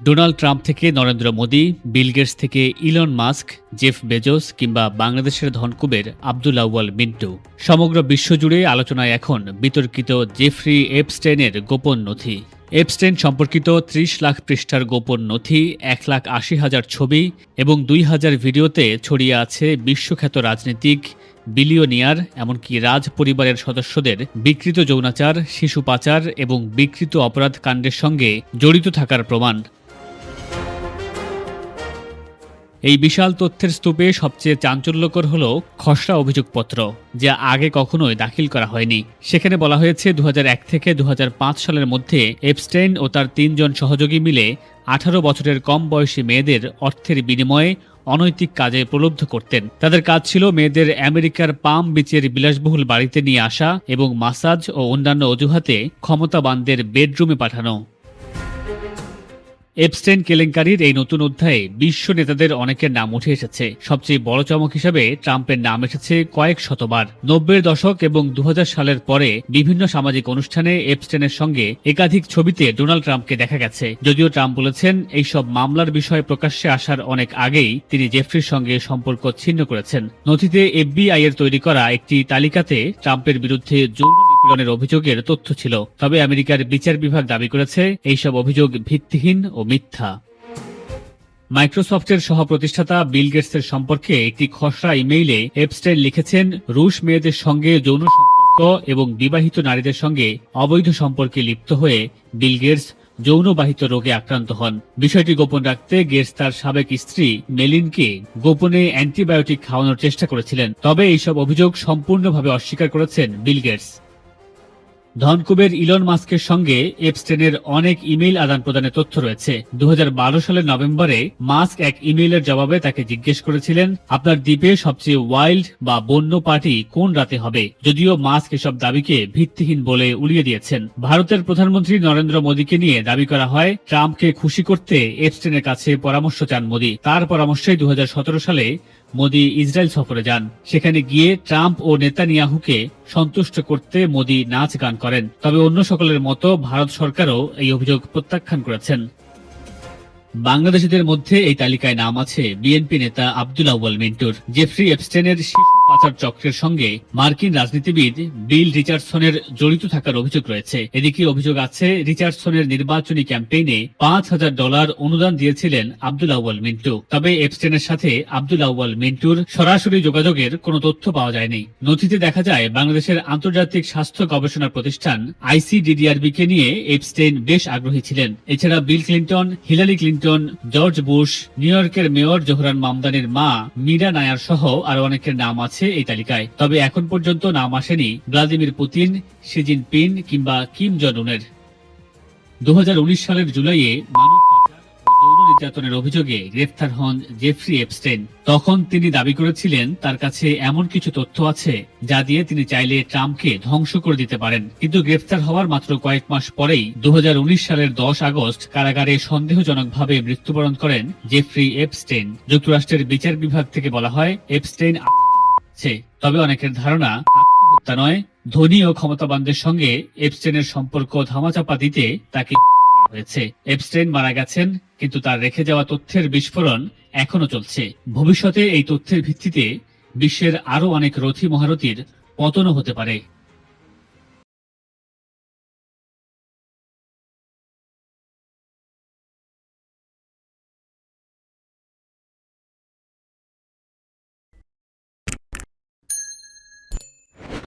Donald Trump থেকে Narendra Modi, Bill Gates থেকে Elon Musk, Jeff Bezos কিংবা বাংলাদেশের ধনকুবের আব্দুল আউয়াল মিন্টু, সমগ্র বিশ্বজুড়ে আলোচনায় এখন বিতর্কিত জেফ্রি এপস্টেইনের গোপন নথি। এপস্টেইন সম্পর্কিত ৩০ লাখ পৃষ্ঠার গোপন নথি, ১,৮০,০০০ ছবি এবং ২,০০০ ভিডিওতে ছড়িয়ে আছে বিশ্বখ্যাত রাজনীতিক, বিলিয়নিয়ার এমনকি রাজ পরিবারের সদস্যদের বিকৃত যৌনাচার, শিশু পাচার এবং বিকৃত অপরাধ কাণ্ডের সঙ্গে জড়িত থাকার প্রমাণ। এই বিশাল তথ্যের স্তূপে সবচেয়ে চাঞ্চল্যকর হল খসড়া অভিযোগপত্র, যা আগে কখনোই দাখিল করা হয়নি। সেখানে বলা হয়েছে ২০০১ থেকে ২০০৫ সালের মধ্যে এপস্টেইন ও তার ৩ জন সহযোগী মিলে ১৮ বছরের কম বয়সী মেয়েদের অর্থের বিনিময়ে অনৈতিক কাজে প্রলুব্ধ করতেন। তাদের কাজ ছিল মেয়েদের আমেরিকার পাম বিচের বিলাসবহুল বাড়িতে নিয়ে আসা এবং মাসাজ ও অন্যান্য অজুহাতে ক্ষমতাবানদের বেডরুমে পাঠানো। এপস্টেইন কেলেঙ্কারির এই নতুন অধ্যায়ে বিশ্ব নেতাদের অনেকের নাম উঠে এসেছে। সবচেয়ে বড় চমক হিসেবে ট্রাম্পের নাম এসেছে কয়েক শতবার। ৯০-এর দশক এবং ২০০০ সালের পরে বিভিন্ন সামাজিক অনুষ্ঠানে এপস্টেইনের সঙ্গে একাধিক ছবিতে ডোনাল্ড ট্রাম্পকে দেখা গেছে। যদিও ট্রাম্প বলেছেন এইসব মামলার বিষয় প্রকাশ্যে আসার অনেক আগেই তিনি জেফ্রির সঙ্গে সম্পর্ক ছিন্ন করেছেন। নথিতে এফবিআই এর তৈরি করা একটি তালিকাতে ট্রাম্পের বিরুদ্ধে যৌন নিপীড়নের অভিযোগের তথ্য ছিল। তবে আমেরিকার বিচার বিভাগ দাবি করেছে এইসব অভিযোগ ভিত্তিহীন ও মিথ্যা। মাইক্রোসফটের সহ-প্রতিষ্ঠাতা বিল গেটসের সম্পর্কে একটি খসড়া ইমেইলে এপস্টেইন লিখেছেন, রুশ মেয়েদের সঙ্গে যৌন সম্পর্ক এবং বিবাহিত নারীদের সঙ্গে অবৈধ সম্পর্কে লিপ্ত হয়ে বিল গেটস যৌনবাহিত রোগে আক্রান্ত হন। বিষয়টি গোপন রাখতে গেটস তার সাবেক স্ত্রী মেলিনকে গোপনে অ্যান্টিবায়োটিক খাওয়ানোর চেষ্টা করেছিলেন। তবে এইসব অভিযোগ সম্পূর্ণভাবে অস্বীকার করেছেন বিল গেটস। ধনকুবের ইলন মাস্কের সঙ্গে এপস্টেইনের অনেক ইমেইল আদান প্রদানের তথ্য রয়েছে। ২০১২ সালের নভেম্বরে মাস্ক এক ইমেইলের জবাবে তাকে জিজ্ঞেস করেছিলেন, আপনার দ্বীপে সবচেয়ে ওয়াইল্ড বা বন্য পার্টি কোন রাতে হবে। যদিও মাস্ক এসব দাবিকে ভিত্তিহীন বলে উড়িয়ে দিয়েছেন। ভারতের প্রধানমন্ত্রী নরেন্দ্র মোদীকে নিয়ে দাবি করা হয়, ট্রাম্পকে খুশি করতে এপস্টেইনের কাছে পরামর্শ চান মোদী। তার পরামর্শে ২০১৭ সালে মোদী ইসরায়েল সফরে যান। সেখানে গিয়ে ট্রাম্প ও নেতানিয়াহুকে সন্তুষ্ট করতে মোদী নাচ গান করেন। তবে অন্য সকলের মতো ভারত সরকারও এই অভিযোগ প্রত্যাখ্যান করেছেন। বাংলাদেশিদের মধ্যে এই তালিকায় নাম আছে বিএনপি নেতা আব্দুল আউয়াল মিন্টুর। জেফ্রি এপস্টেইনের শিশু পাচার চক্রের সঙ্গে মার্কিন রাজনীতিবিদ বিল রিচার্ডসনের জড়িত থাকার অভিযোগ রয়েছে। এদিকে অভিযোগ আছে রিচার্ডসনের নির্বাচনী ক্যাম্পেইনে $৫,০০০ অনুদান দিয়েছিলেন আব্দুল আউয়াল মিন্টু। তবে এপস্টেইনের সাথে আব্দুল আউয়াল মিন্টুর সরাসরি যোগাযোগের কোনো তথ্য পাওয়া যায়নি। নথিতে দেখা যায় বাংলাদেশের আন্তর্জাতিক স্বাস্থ্য গবেষণা প্রতিষ্ঠান ICDDRB কে নিয়ে এপস্টেইন বেশ আগ্রহী ছিলেন। এছাড়া Bill Clinton, Hillary Clinton, George Bush, new ইয়র্কের মেয়র জোহরান মামদানির মা মীরা নায়ার সহ আরো অনেকের নাম আছে এই তালিকায়। তবে এখন পর্যন্ত নাম আসেনি ভ্লাদিমির পুতিন, শি জিনপিং কিংবা কিম জন উনের। ২০১৯ সালের জুলাইয়ে মানব পাচার ও যৌন নির্যাতনের অভিযোগে গ্রেফতার হন জেফ্রি এপস্টেইন। তখন তিনি দাবি করেছিলেন তার কাছে এমন কিছু তথ্য আছে যা দিয়ে তিনি চাইলে ট্রাম্পকে ধ্বংস করে দিতে পারেন। কিন্তু গ্রেফতার হওয়ার মাত্র কয়েক মাস পরেই ২০১৯ সালের ১০ আগস্ট কারাগারে সন্দেহজনকভাবে মৃত্যুবরণ করেন জেফ্রি এপস্টেইন। যুক্তরাষ্ট্রের বিচার বিভাগ থেকে বলা হয় এপস্টেইন তবে অনেকের ধারণা আত্মহত্যা নয়, ধনী ও ক্ষমতাবানদের সঙ্গে এপস্টেইনের সম্পর্ক ধামাচাপা দিতে তাকে হয়েছে। এপস্টেইন মারা গেছেন, কিন্তু তার রেখে যাওয়া তথ্যের বিস্ফোরণ এখনো চলছে। ভবিষ্যতে এই তথ্যের ভিত্তিতে বিশ্বের আরো অনেক রথী মহারথীর পতনও হতে পারে।